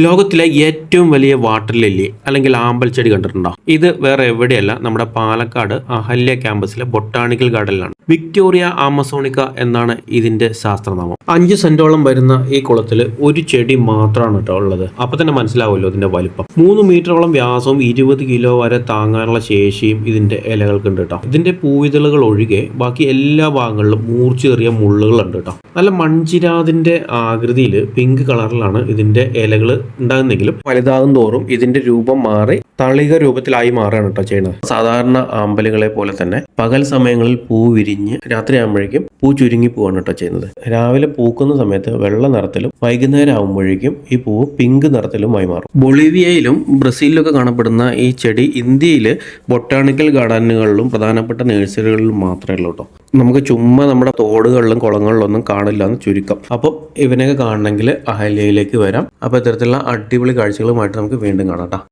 ലോകത്തിലെ ഏറ്റവും വലിയ വാട്ടർ ലില്ലി അല്ലെങ്കിൽ ആമ്പൽ ചെടി കണ്ടിട്ടുണ്ടോ? ഇത് വേറെ എവിടെയല്ല, നമ്മുടെ Palakkad Ahalya ക്യാമ്പസിലെ botanical ഗാർഡനിലാണ്. Victoria amazonica എന്നാണ് ഇതിന്റെ ശാസ്ത്രനാമം. 5 സെന്റോളം വരുന്ന ഈ കുളത്തിൽ ഒരു ചെടി മാത്രമാണ് കേട്ടോ ഉള്ളത്. അപ്പൊ തന്നെ മനസ്സിലാവുമല്ലോ ഇതിന്റെ വലിപ്പം. 3 മീറ്ററോളം വ്യാസവും 20 കിലോ വരെ താങ്ങാനുള്ള ശേഷിയും ഇതിന്റെ ഇലകൾക്കുണ്ട് കേട്ടോ. ഇതിന്റെ പൂവിതളുകൾ ഒഴികെ ബാക്കി എല്ലാ ഭാഗങ്ങളിലും മൂർച്ചേറിയ മുള്ളുകളുണ്ട് കേട്ടോ. നല്ല മൺചിരാതിന്റെ ആകൃതിയിൽ പിങ്ക് കളറിലാണ് ഇതിന്റെ ഇലകൾ ഉണ്ടാകുന്നെങ്കിലും വലുതാകും തോറും ഇതിന്റെ രൂപം മാറി തളിക രൂപത്തിലായി മാറുകയാണ് കേട്ടോ ചെയ്യുന്നത്. സാധാരണ ആമ്പലുകളെ പോലെ തന്നെ പകൽ സമയങ്ങളിൽ പൂ വിരിഞ്ഞ് രാത്രി ആകുമ്പോഴേക്കും പൂ ചുരുങ്ങി പോവാണ് കേട്ടോ ചെയ്യുന്നത്. രാവിലെ പൂക്കുന്ന സമയത്ത് വെള്ള നിറത്തിലും വൈകുന്നേരം ആകുമ്പോഴേക്കും ഈ പൂവ് പിങ്ക് നിറത്തിലുമായി മാറും. ബൊളീവിയയിലും ബ്രസീലിലൊക്കെ കാണപ്പെടുന്ന ഈ ചെടി ഇന്ത്യയിൽ ബൊട്ടാണിക്കൽ ഗാർഡനുകളിലും പ്രധാനപ്പെട്ട നഴ്സറികളിലും മാത്രമേ ഉള്ളൂ കേട്ടോ. നമുക്ക് ചുമ്മാ നമ്മുടെ തോടുകളിലും കുളങ്ങളിലും ഒന്നും കാണില്ല എന്ന് ചുരുക്കം. അപ്പോൾ ഇവനൊക്കെ കാണണമെങ്കിൽ അഹല്യയിലേക്ക് വരാം. അപ്പോൾ ഇത്തരത്തിലുള്ള അടിപൊളി കാഴ്ചകളുമായിട്ട് നമുക്ക് വീണ്ടും കാണാം കേട്ടോ.